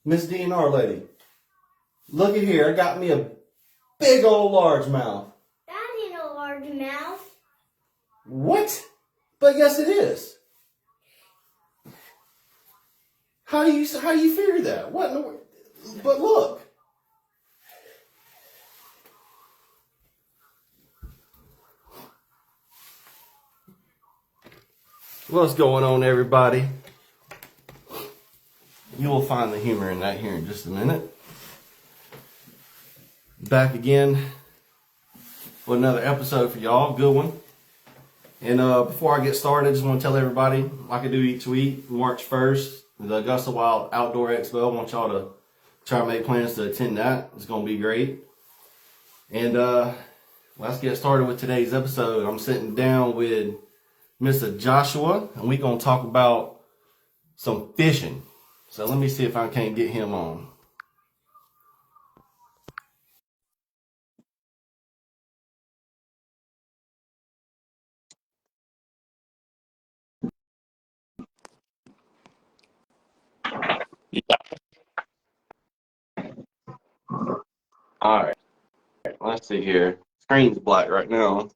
Miss DNR lady, look at here. I got me a big old largemouth. That ain't a largemouth. What? But yes, it is. How do you figure that? What? In the world? But look. What's going on, everybody? You will find the humor in that here in just a minute. Back again with another episode for y'all. Good one. And before I get started, I just want to tell everybody, like I do each week, March 1st, the Augusta Wild Outdoor Expo. I want y'all to try to make plans to attend that. It's going to be great. And let's get started with today's episode. I'm sitting down with Mr. Joshua, and we're going to talk about some fishing. So let me see if I can't get him on. Yeah. All right. Let's see here. Screen's black right now.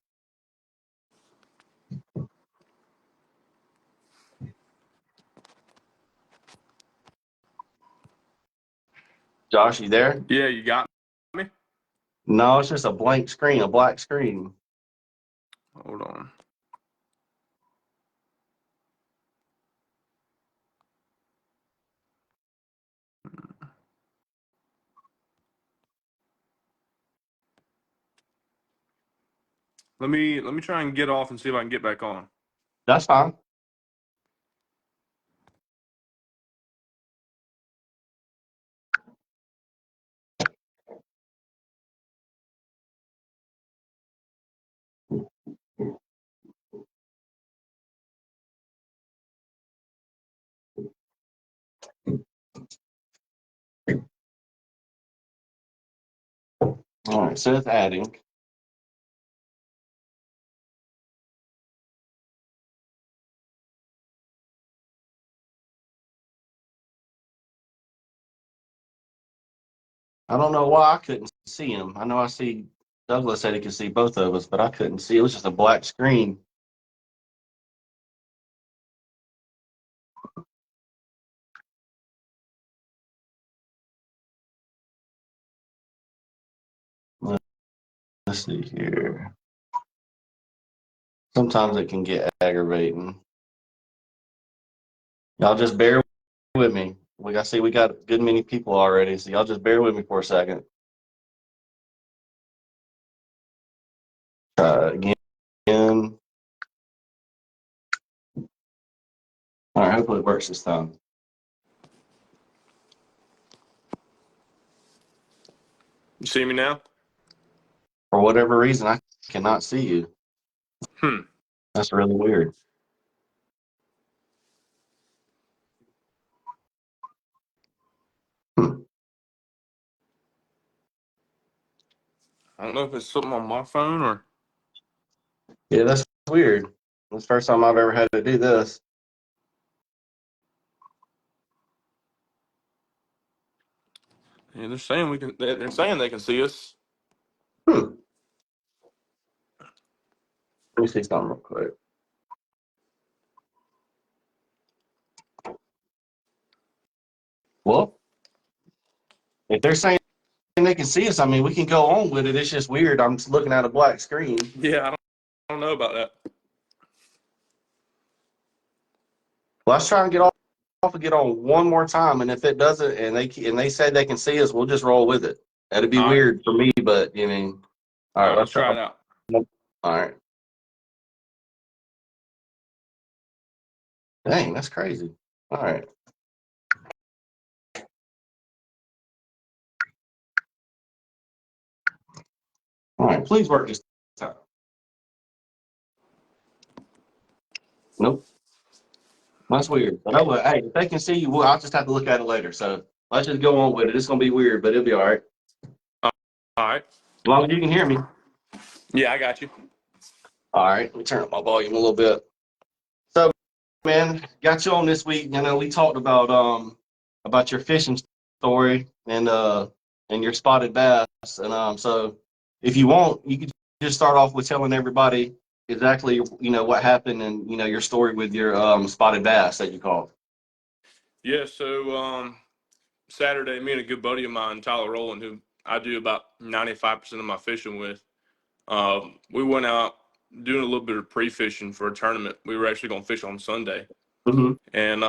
Josh, you there? Yeah, you got me? No, it's just a blank screen, a black screen. Hold on. Let me try and get off and see if I can get back on. That's fine. All right, so it's adding. I don't know why I couldn't see him. I know I see Douglas said he could see both of us, but I couldn't see. It was just a black screen. Let's see here. Sometimes it can get aggravating. Y'all just bear with me. We got a good many people already, so y'all just bear with me for a second. Try again. All right, hopefully it works this time. You see me now? For whatever reason, I cannot see you. That's really weird. I don't know if it's something on my phone or... Yeah, that's weird. That's the first time I've ever had to do this. Yeah, they're saying they're saying they can see us. Let me see something real quick. Well, if they're saying they can see us, I mean, we can go on with it. It's just weird. I'm just looking at a black screen. Yeah, I don't know about that. Well, let's try and get off and get on one more time. And if it doesn't, and they say they can see us, we'll just roll with it. That'd be All right. weird for me, but you mean, all right, Let's try it out. All right. Dang, that's crazy. All right. All right, please work this time. Nope. That's weird. But hey, if they can see you, well, I'll just have to look at it later. So let's just go on with it. It's gonna be weird, but it'll be all right. All right. As long as you can hear me. Yeah, I got you. All right, let me turn up my volume a little bit. So, man, got you on this week. You know, we talked about your fishing story and your spotted bass. And so if you want, you could just start off with telling everybody exactly what happened and your story with your spotted bass that you caught. Yeah, so Saturday, me and a good buddy of mine, Tyler Rowland, who I do about 95% of my fishing with, we went out doing a little bit of pre-fishing for a tournament. We were actually going to fish on Sunday, Mm-hmm. and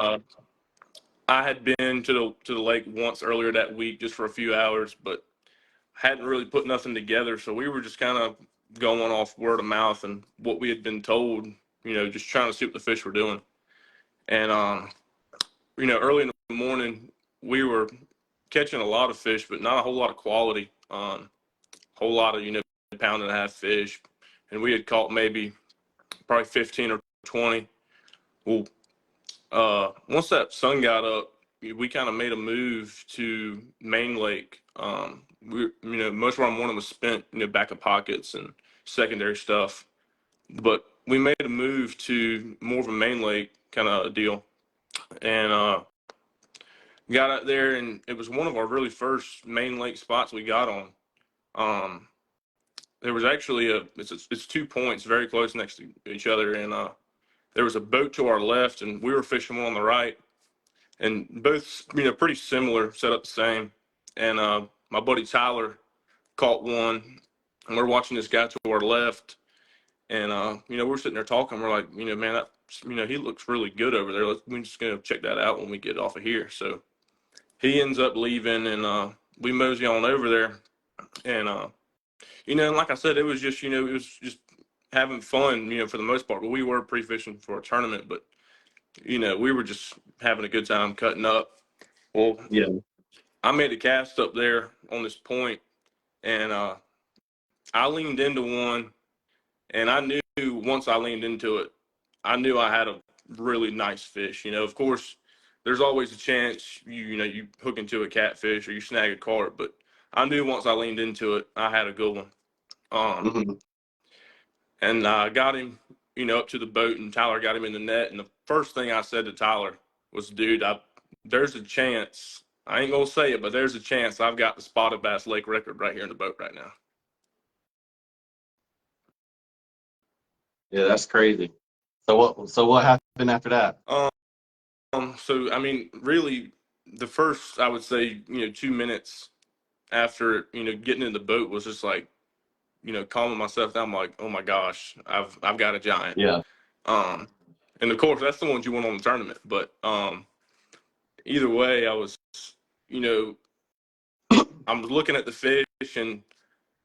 I had been to the lake once earlier that week just for a few hours, but hadn't really put nothing together. So we were just kind of going off word of mouth and what we had been told, just trying to see what the fish were doing. And early in the morning, we were catching a lot of fish, but not a whole lot of quality. Whole lot of pound and a half fish, and we had caught maybe probably 15 or 20. Well, once that sun got up, we kind of made a move to Main Lake. Most of our morning was spent, back of pockets and secondary stuff, but we made a move to more of a Main Lake kind of deal, and got out there, and it was one of our really first Main Lake spots we got on. Um, there was actually it's 2 points very close next to each other, and there was a boat to our left, and we were fishing one on the right, and both pretty similar, set up the same. And my buddy Tyler caught one, and we're watching this guy to our left, and we're sitting there talking. We're like, man, that he looks really good over there. We're just gonna check that out when we get off of here. So he ends up leaving, and we mosey on over there, and and like I said, it was just it was just having fun, for the most part. But we were pre-fishing for a tournament, but we were just having a good time cutting up. Well, Yeah. I made a cast up there on this point, and I leaned into one, and I knew once I leaned into it, I knew I had a really nice fish. Of course, there's always a chance you hook into a catfish or you snag a carp, but I knew once I leaned into it, I had a good one. Mm-hmm. And I got him, up to the boat, and Tyler got him in the net. And the first thing I said to Tyler was, "Dude, there's a chance. I ain't gonna say it, but there's a chance I've got the spotted bass lake record right here in the boat right now." Yeah, that's crazy. So what happened after that? So I mean, really, the first, I would say, 2 minutes after getting in the boat was just like calming myself down. I'm like, oh my gosh, I've got a giant. Yeah. Um, and of course that's the ones you want on the tournament. But either way, I was, you know, I was looking at the fish, and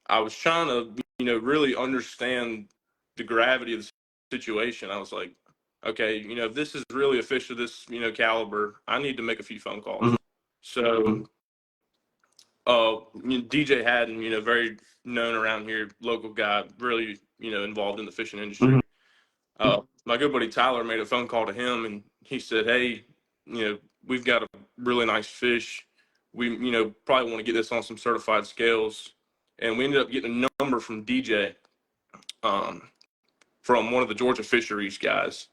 I was trying to, really understand the gravity of the situation. I was like, okay, if this is really a fish of this, caliber, I need to make a few phone calls. Mm-hmm. So, DJ Haddon, very known around here, local guy, really, involved in the fishing industry. My good buddy Tyler made a phone call to him, and he said, "Hey, we've got a really nice fish. We, probably want to get this on some certified scales." And we ended up getting a number from DJ, um, from one of the Georgia fisheries guys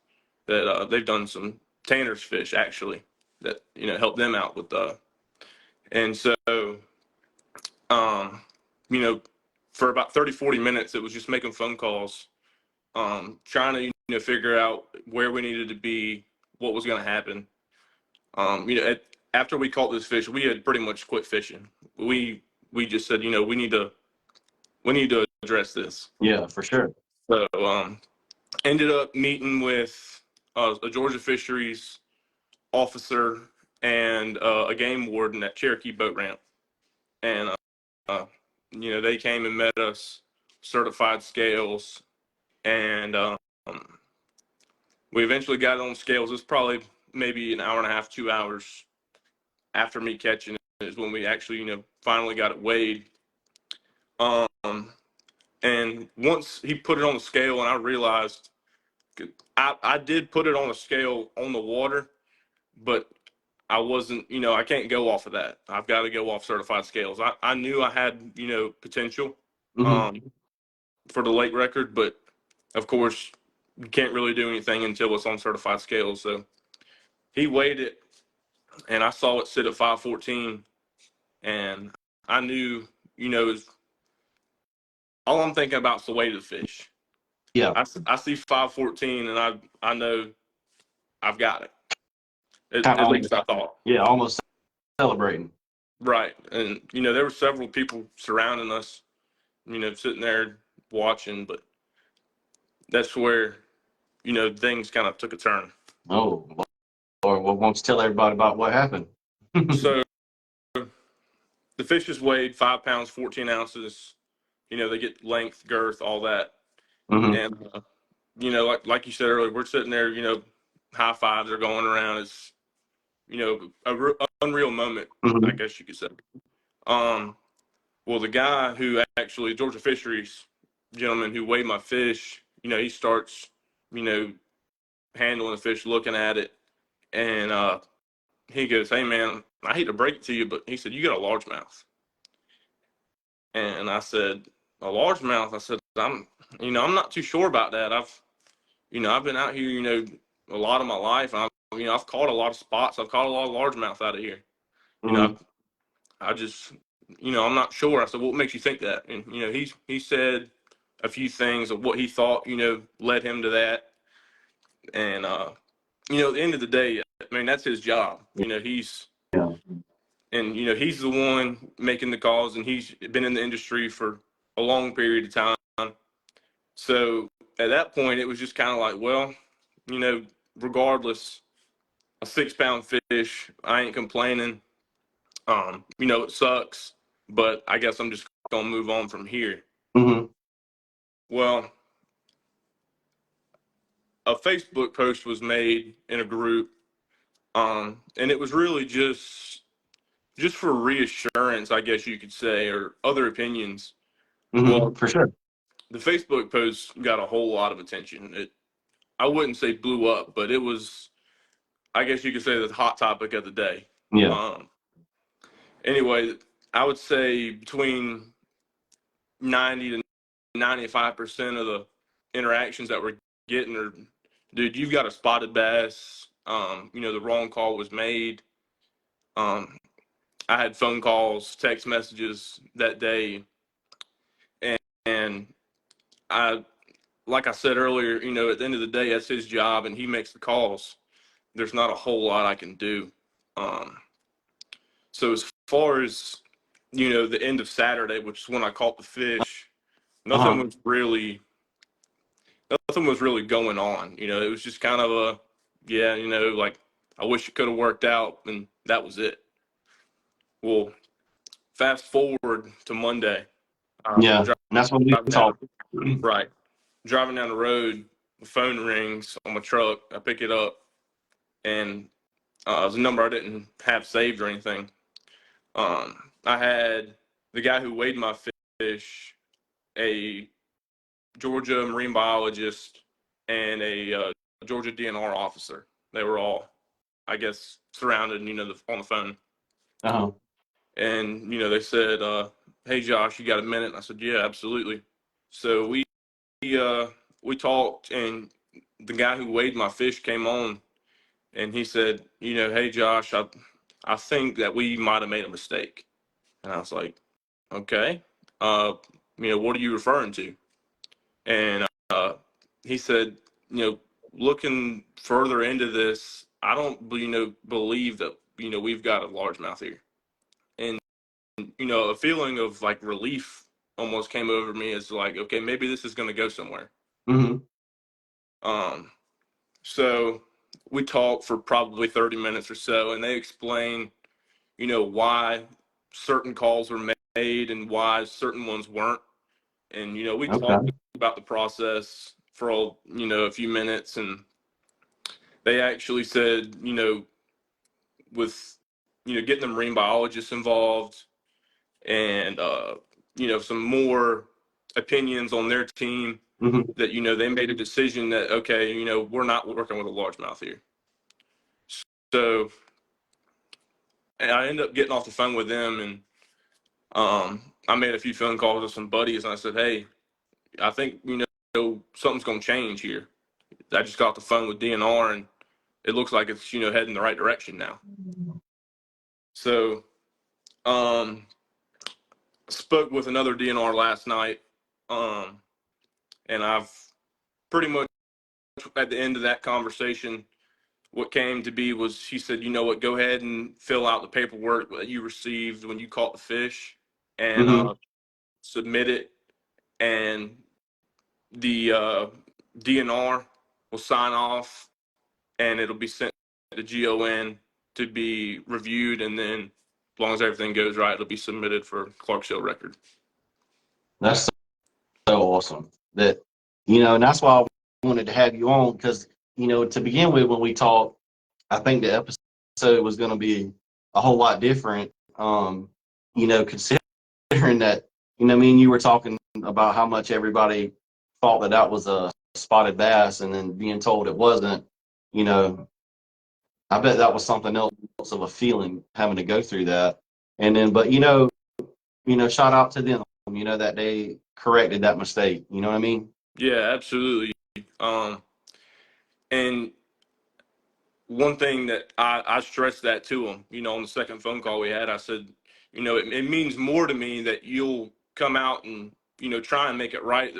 that they've done some Tanner's fish actually that helped them out with and so um, you know for about 30-40 minutes it was just making phone calls, trying to figure out where we needed to be, what was going to happen. After we caught this fish, we had pretty much quit fishing. We just said, we need to address this. Yeah, for sure. So ended up meeting with a Georgia fisheries officer and a game warden at Cherokee Boat Ramp, and they came and met us, certified scales, and we eventually got on scales. It was probably maybe an hour and a half, 2 hours after me catching it is when we actually, finally got it weighed. And once he put it on the scale, and I realized I did put it on a scale on the water, but I wasn't, I can't go off of that. I've got to go off certified scales. I knew I had, potential Mm-hmm. um, for the lake record, but of course, you can't really do anything until it's on certified scales. So he weighed it, and I saw it sit at 514. and I knew, all I'm thinking about is the weight of the fish. Yeah. I see 514, and I know I've got it. Kind At of, least I thought. yeah, almost celebrating. Right. And, there were several people surrounding us, sitting there watching, but that's where, things kind of took a turn. Oh, or won't you tell everybody about what happened? So the fish is weighed 5 pounds, 14 ounces. They get length, girth, all that. Mm-hmm. And, like you said earlier, we're sitting there, high fives are going around. It's, unreal moment, I Mm-hmm. guess you could say. Well, the guy who actually, Georgia Fisheries gentleman who weighed my fish, he starts, you know, handling the fish, looking at it, and he goes, "Hey, man, I hate to break it to you, but," he said, "you got a largemouth." And I said, "A largemouth?" I said, I'm not too sure about that. I've been out here, a lot of my life. I've caught a lot of spots. I've caught a lot of largemouth out of here. You know, Mm-hmm. I just, I'm not sure. I said, "What makes you think that?" And, he said a few things of what he thought, led him to that. And, at the end of the day, I mean, that's his job. Yeah. He's the one making the calls, and he's been in the industry for a long period of time. So at that point, it was just kind of like, well, regardless, a 6 pound fish, I ain't complaining. It sucks, but I guess I'm just gonna move on from here. Mm-hmm. Well, a Facebook post was made in a group, and it was really just for reassurance, I guess you could say, or other opinions. Mm-hmm. Well, For sure. the Facebook post got a whole lot of attention. I wouldn't say blew up, but it was, I guess you could say, the hot topic of the day. Yeah. Um, anyway, I would say between 90 to 95% of the interactions that we're getting are, "Dude, you've got a spotted bass. The wrong call was made." Um, I had phone calls, text messages that day, and I, like I said earlier, at the end of the day, that's his job, and he makes the calls. There's not a whole lot I can do. Um, so as far as the end of Saturday, which is when I caught the fish, nothing Uh-huh. was really nothing was really going on. It was just kind of a, yeah, like, I wish it could have worked out, and that was it. Well, fast forward to Monday. Yeah. And that's what we Driving down, talk. Mm-hmm. right, driving down the road, the phone rings on my truck. I pick it up, and it was a number I didn't have saved or anything. I had the guy who weighed my fish, a Georgia marine biologist, and a Georgia DNR officer. They were all, I guess, surrounded, on the phone. Uh-huh. And, they said, "Hey, Josh, you got a minute?" And I said, "Yeah, absolutely." So we talked, and the guy who weighed my fish came on, and he said, "Hey, Josh, I think that we might have made a mistake." And I was like, "Okay, uh, what are you referring to?" And he said, "Looking further into this, I don't, believe that, we've got a largemouth here." And, a feeling of like relief almost came over me, as like, okay, maybe this is going to go somewhere. Mm-hmm. Um, so we talked for probably 30 minutes or so, and they explained, why certain calls were made and why certain ones weren't. And, we talked Okay. about the process for, a few minutes, and they actually said, with, getting the marine biologists involved, and, some more opinions on their team, Mm-hmm. that, they made a decision that, okay, we're not working with a largemouth here. So, and I ended up getting off the phone with them, and I made a few phone calls with some buddies, and I said, "Hey, I think, something's going to change here." I just got off the phone with DNR, and it looks like it's, heading the right direction now. So Um, spoke with another DNR last night, and I've pretty much at the end of that conversation, what came to be was he said, you know what, go ahead and fill out the paperwork that you received when you caught the fish, and Mm-hmm. submit it, and the DNR will sign off, and it'll be sent to GON to be reviewed, and then as long as everything goes right, it'll be submitted for Clarksville record. That's so awesome that, and that's why I wanted to have you on because, to begin with, when we talked, I think the episode was going to be a whole lot different. Considering that, me and you were talking about how much everybody thought that was a spotted bass, and then being told it wasn't. I bet that was something else of a feeling having to go through that. And then, but shout out to them. That they corrected that mistake. You know what I mean? Yeah, absolutely. And one thing that I stressed that to him, on the second phone call we had, I said, it means more to me that you'll come out and, try and make it right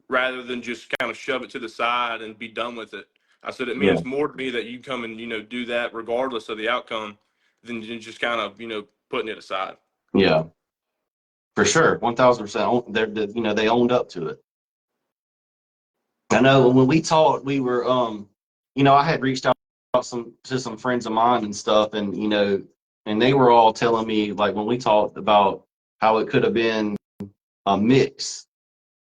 rather than just kind of shove it to the side and be done with it. I said, it Yeah. means more to me that you come and, do that regardless of the outcome than just kind of, putting it aside. Yeah. For sure, 1,000%. They owned up to it. I know when we talked, we were, I had reached out to some friends of mine and stuff, and and they were all telling me like when we talked about how it could have been a mix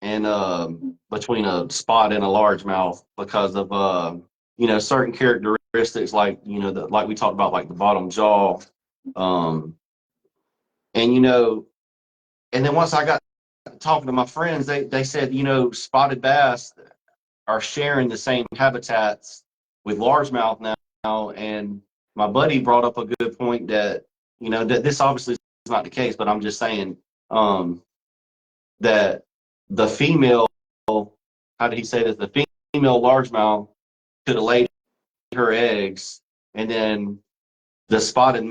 and between a spot and a largemouth because of certain characteristics like like we talked about like the bottom jaw, um, and and then once I got talking to my friends, they said spotted bass are sharing the same habitats with largemouth now. And my buddy brought up a good point that that this obviously is not the case, but I'm just saying that the female, how did he say this? The female largemouth could have laid her eggs, and then the spotted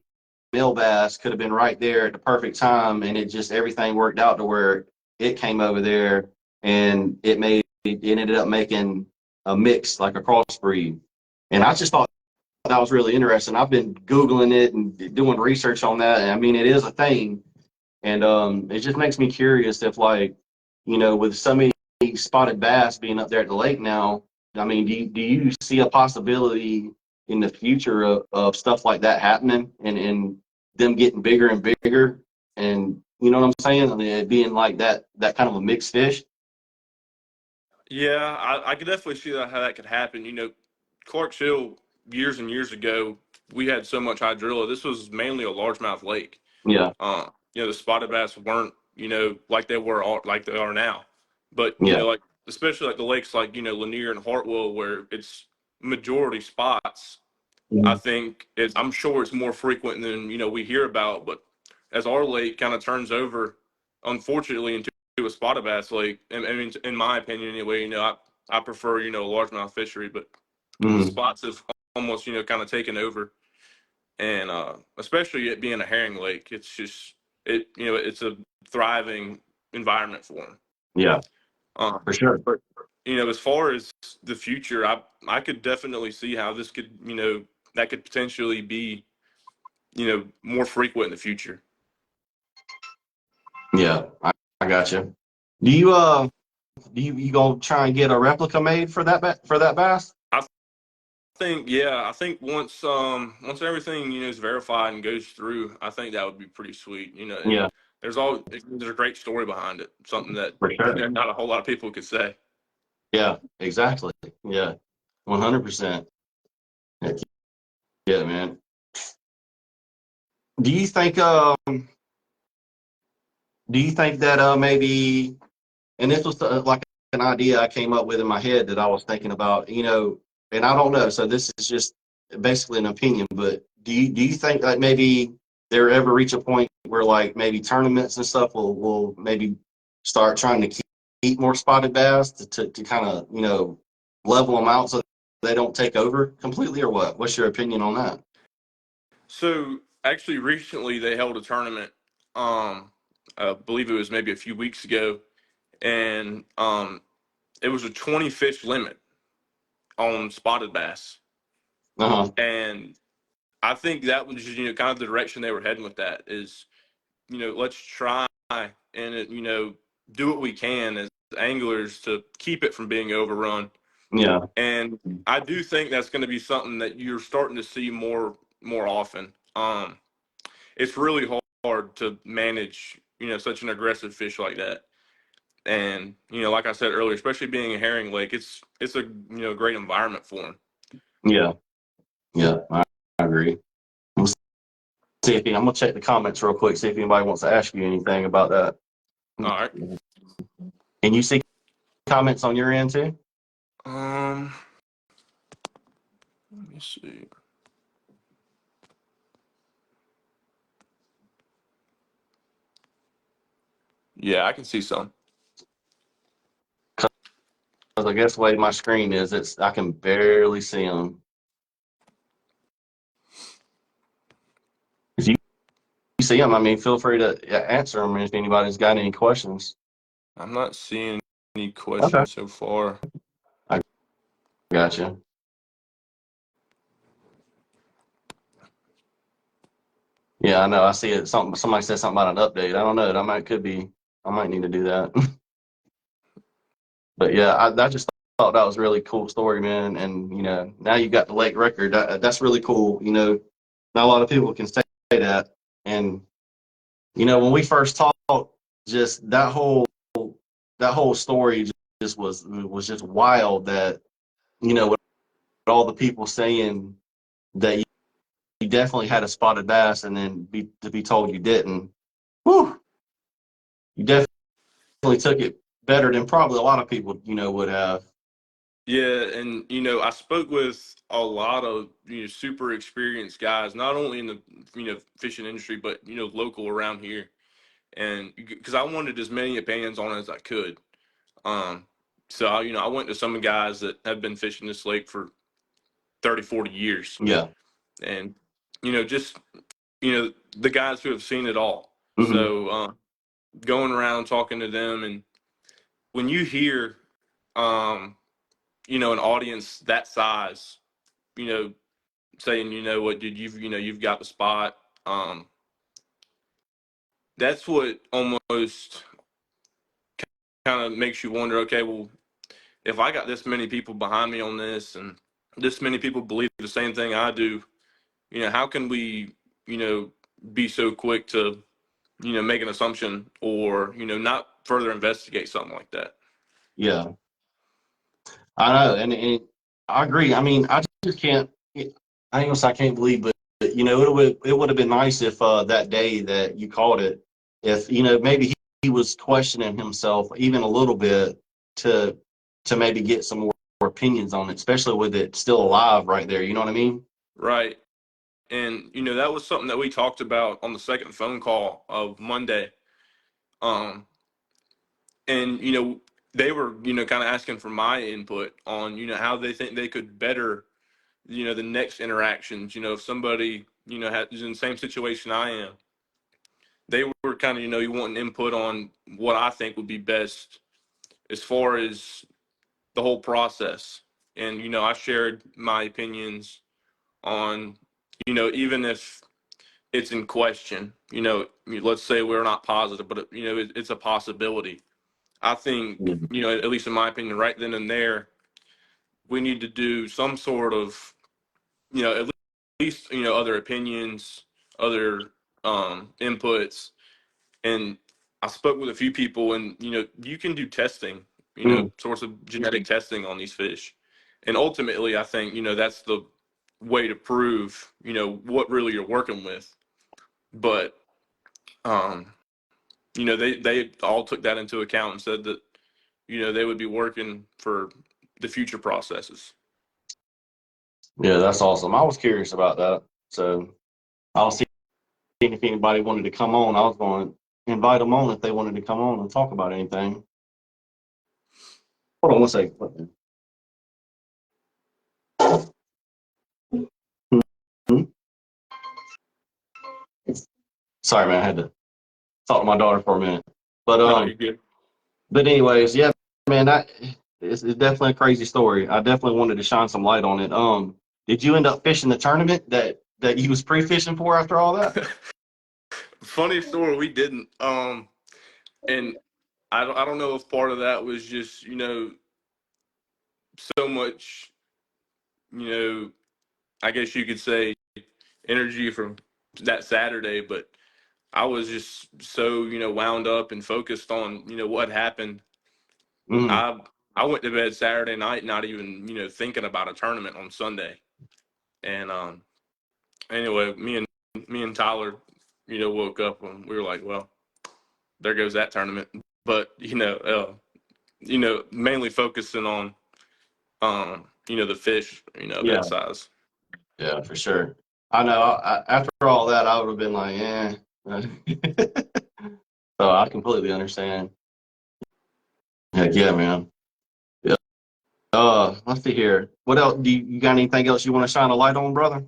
male bass could have been right there at the perfect time, and it just everything worked out to where it came over there, and it ended up making a mix, like a crossbreed. And I just thought that was really interesting. I've been Googling it and doing research on that. And I mean, it is a thing. And it just makes me curious if, like, with so many spotted bass being up there at the lake now, I mean, do you see a possibility in the future of stuff like that happening and them getting bigger and bigger? And you know what I'm saying? I mean, it being like that kind of a mixed fish. Yeah, I could definitely see how that could happen. Clarksville years and years ago, we had so much hydrilla. This was mainly a largemouth lake. Yeah, The spotted bass weren't, like like they are now. But, yeah, like especially like the lakes like, Lanier and Hartwell where it's majority spots, I mhm, think I'm sure it's more frequent than, we hear about. But as our lake kind of turns over, unfortunately, into a spotted bass lake, and I mean, in my opinion anyway, I prefer, a largemouth fishery, but the mhm, spots have almost, kind of taken over. And especially it being a herring lake, it's a thriving environment for them. yeah, for sure. But as far as the future, I could definitely see how this could, that could potentially be, more frequent in the future. Yeah, I got you. Do you you gonna try and get a replica made for for that bass? I I think once everything, is verified and goes through, I think that would be pretty sweet. And Yeah, there's a great story behind it, something that, for sure. not a whole lot of people could say. Yeah, exactly. Yeah, 100%. Yeah, man. Do you think that maybe, and this was like an idea I came up with in my head that I was thinking about, and I don't know, so this is just basically an opinion, but do you think that maybe there ever reach a point where like maybe tournaments and stuff will maybe start trying to keep more spotted bass to kind of, level them out so they don't take over completely, or what? What's your opinion on that? So Actually, recently they held a tournament. I believe it was maybe a few weeks ago, and it was a 20 fish limit on spotted bass, Uh-huh. and I think that was kind of the direction they were heading with that is let's try and do what we can as anglers to keep it from being overrun. Yeah. And I do think that's going to be something that you're starting to see more often. It's really hard to manage such an aggressive fish like that. And like I said earlier, especially being a herring lake, it's a great environment for them. Yeah. Yeah. I agree. I'm see if I'm gonna check the comments real quick, see if anybody wants to ask you anything about that. All right. Can you see comments on your end too? Let me see. Yeah, I can see some. Because I guess the way my screen is, I can barely see them. If you see them, I mean, feel free to answer them if anybody's got any questions. I'm not seeing any Okay. questions so far. I gotcha. Yeah, I know. I see it. Somebody said something about an update. I don't know. I might need to do that. But yeah, I just thought that was a really cool story, man. And now you got the lake record. That's really cool. Not a lot of people can say that. And when we first talked, just that whole story just was just wild. That with all the people saying that you definitely had a spotted bass, and then to be told you didn't. Whew, you definitely took it better than probably a lot of people would have. Yeah, and I spoke with a lot of super experienced guys, not only in the fishing industry, but local around here, and because I wanted as many opinions on it as I could. Um, so I went to some guys that have been fishing this lake for 30, 40 years, Yeah. and just the guys who have seen it all. Hmm. So going around talking to them, and when you hear um, an audience that size, you know, saying, what, dude, you've got the spot. That's what almost kind of makes you wonder, okay, well, if I got this many people behind me on this and this many people believe the same thing I do, how can we, be so quick to, make an assumption or, not further investigate something like that? Yeah. I know, and I agree. I mean, I just can't. I ain't gonna say I can't believe, but it would have been nice if that day that you called it, if maybe he was questioning himself even a little bit to maybe get some more opinions on it, especially with it still alive right there. You know what I mean? Right. And, that was something that we talked about on the second phone call of Monday. Um, and, they were, kind of asking for my input on, how they think they could better, the next interactions. If somebody, is in the same situation I am, they were kind of, you want input on what I think would be best as far as the whole process. And, I shared my opinions on, even if it's in question, let's say we're not positive, but, it's a possibility. I think, Mhm. at least in my opinion, right then and there, we need to do some sort of, at least, other opinions, other inputs. And I spoke with a few people, and you can do testing, Mhm. sorts of genetic testing on these fish, and ultimately, I think that's the way to prove what really you're working with. But um, they all took that into account and said that they would be working for the future processes. Yeah, that's awesome. I was curious about that, so I'll see if anybody wanted to come on. I was going to invite them on if they wanted to come on and talk about anything. Hold on one second. Hmm? Sorry, man. I had to talk to my daughter for a minute. But No, you're good. but anyways, yeah, man, it's definitely a crazy story. I definitely wanted to shine some light on it. Did you end up fishing the tournament that you was pre-fishing for after all that? Funny story, we didn't. And I don't know if part of that was just, so much, you know, I guess you could say energy from that Saturday, but I was just so, wound up and focused on, what happened. Mm, I I went to bed Saturday night not even, thinking about a tournament on Sunday. And anyway, me and Tyler, woke up and we were like, well, there goes that tournament. But, mainly focusing on the fish, yeah, that size. yeah, for sure. I know. After all that, I would have been like, eh. So I completely understand. Heck yeah, man. Yeah. Let's see here. What else? You got anything else you want to shine a light on, brother?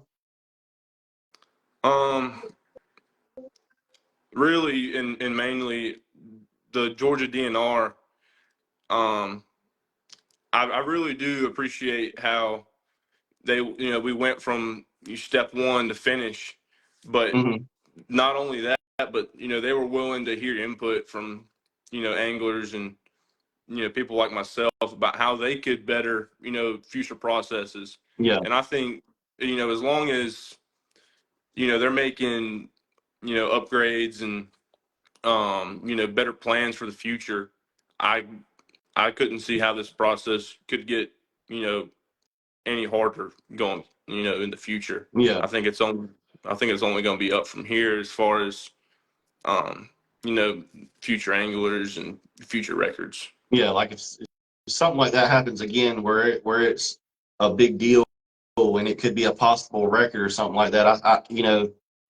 Um, Really, and mainly the Georgia DNR. Um, I really do appreciate how we went from step one to finish, but Hmm. not only that, but they were willing to hear input from anglers and people like myself about how they could better future processes. Yeah, And I think as long as they're making upgrades and better plans for the future, I I couldn't see how this process could get you know any harder going in the future. yeah, I think it's only I think it's only going to be up from here as far as um, you know future anglers and future records. yeah. Like if something like that happens again, where it's a big deal and it could be a possible record or something like that.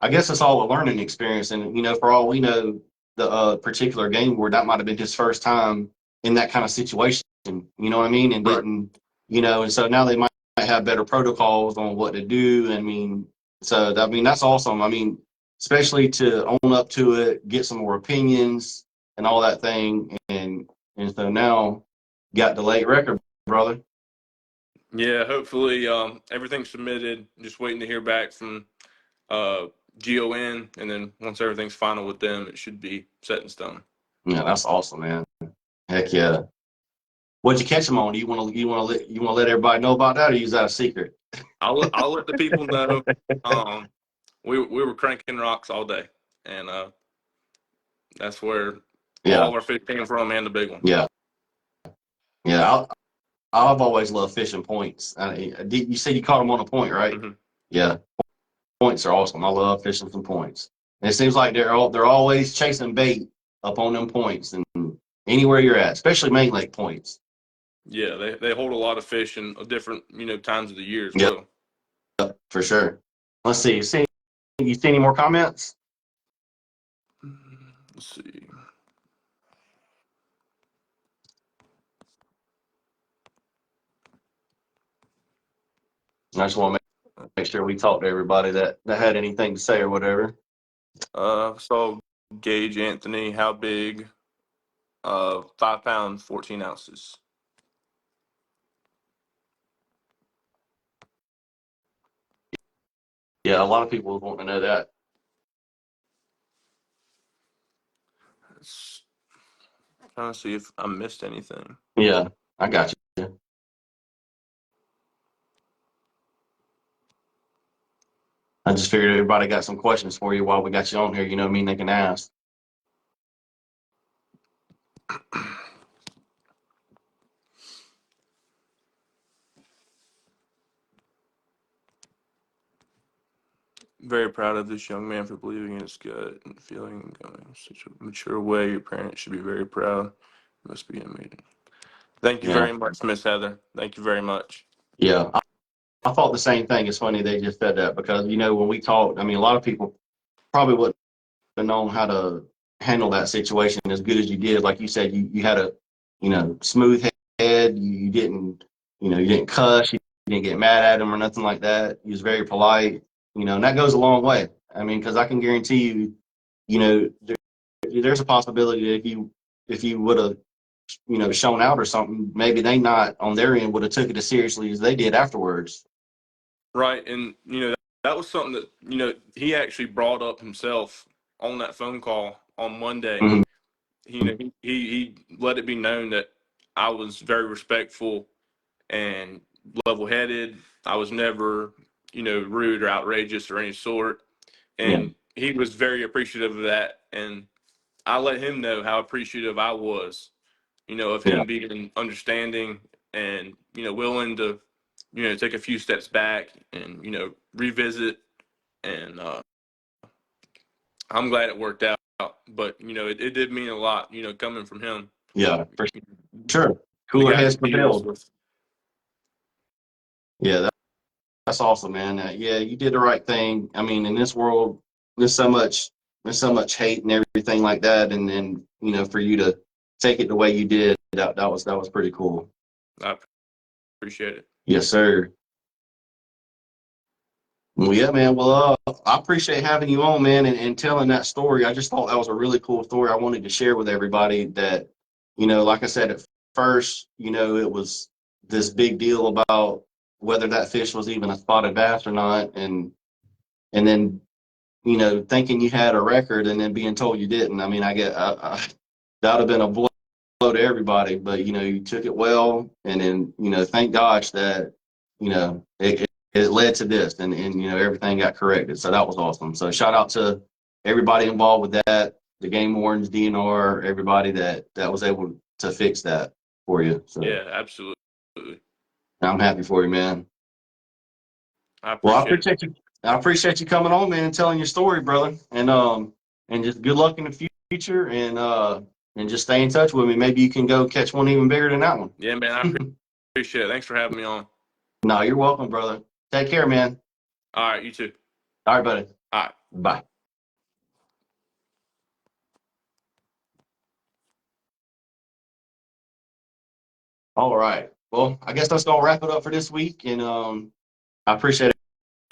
I guess it's all a learning experience, and for all we know, the particular game board that might have been his first time in that kind of situation. You know what I mean? And Right. didn't, and so now they might have better protocols on what to do. I mean, so that's awesome. I mean, especially to own up to it, get some more opinions and all that thing, and so now got the late record, brother. Yeah, hopefully everything's submitted. Just waiting to hear back from uh, GON, and then once everything's final with them, it should be set in stone. Yeah, that's awesome, man. Heck yeah. What'd you catch them on? Do you want to let everybody know about that, or is that a secret? I'll let the people know. Um, we were cranking rocks all day, and that's where all Yeah, of our fish came from, and the big one. yeah, yeah. I've always loved fishing points. You said you caught them on a point, right? Hmm. Yeah, points are awesome. I love fishing some points. And it seems like they're always chasing bait up on them points and anywhere you're at, especially main lake points. Yeah, they hold a lot of fish in different times of the year as Yep, well. for sure. Let's see. You see any more comments? Let's see. I just want to make sure we talk to everybody that had anything to say or whatever. So Gage Anthony, how big? 5 pounds, 14 ounces. Yeah, a lot of people want to know that. It's, trying to see if I missed anything. Yeah, I got you. I just figured everybody got some questions for you while we got you on here. You know what I mean? They can ask. Very proud of this young man for believing in his gut and feeling and going in such a mature way. Your parents should be very proud. It must be amazing. Thank you Yeah, very much, Miss Heather. Thank you very much. yeah. I thought the same thing. It's funny they just said that because when we talked, I mean, a lot of people probably wouldn't have known how to handle that situation as good as you did. Like you said, you had a smooth head. You didn't you didn't cuss. You didn't get mad at him or nothing like that. He was very polite. And that goes a long way. I mean, because I can guarantee you. there's a possibility that if you would have, shown out or something, maybe they not on their end would have took it as seriously as they did afterwards. Right. And, that was something that, he actually brought up himself on that phone call on Monday. Mhm. He let it be known that I was very respectful and level headed. I was never, rude or outrageous or any sort. Yeah, And he was very appreciative of that. And I let him know how appreciative I was, of yeah, him being understanding and, willing to, take a few steps back and, revisit. And I'm glad it worked out. But, it did mean a lot, coming from him, yeah, for sure. the Cooler guy heads who deals prevailed. with. Yeah, that's awesome, man. Yeah, you did the right thing. I mean, in this world, there's so much, there's so much hate and everything like that, and then for you to take it the way you did, that was pretty cool. I appreciate it. Yes, sir. Well, yeah, man. Well, I appreciate having you on, man, and telling that story. I just thought that was a really cool story. I wanted to share with everybody that, like I said at first, it was this big deal about whether that fish was even a spotted bass or not, and then thinking you had a record and then being told you didn't. I mean, that would have been a blow to everybody, but you took it well, and then thank gosh that it led to this, and everything got corrected. So that was awesome. So shout out to everybody involved with that, the game wardens, DNR, everybody that was able to fix that for you. So Yeah, absolutely. I'm happy for you, man. I Well, I appreciate it. appreciate you. I appreciate you coming on, man, and telling your story, brother. And just good luck in the future, and just stay in touch with me. Maybe you can go catch one even bigger than that one. Yeah, man, I appreciate it. Thanks for having me on. No, you're welcome, brother. Take care, man. All right, you too. All right, buddy. All right. Bye. All right. Well, I guess that's gonna wrap it up for this week. And I appreciate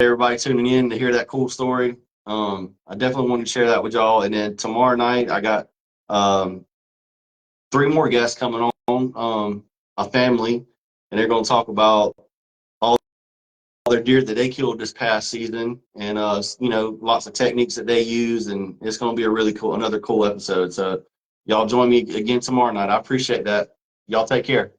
everybody tuning in to hear that cool story. I definitely wanted to share that with y'all. And then tomorrow night, I got um, three more guests coming on, a family, and they're going to talk about all their deer that they killed this past season, and lots of techniques that they use, and it's going to be a really cool, another cool episode. So y'all join me again tomorrow night. I appreciate that. Y'all take care.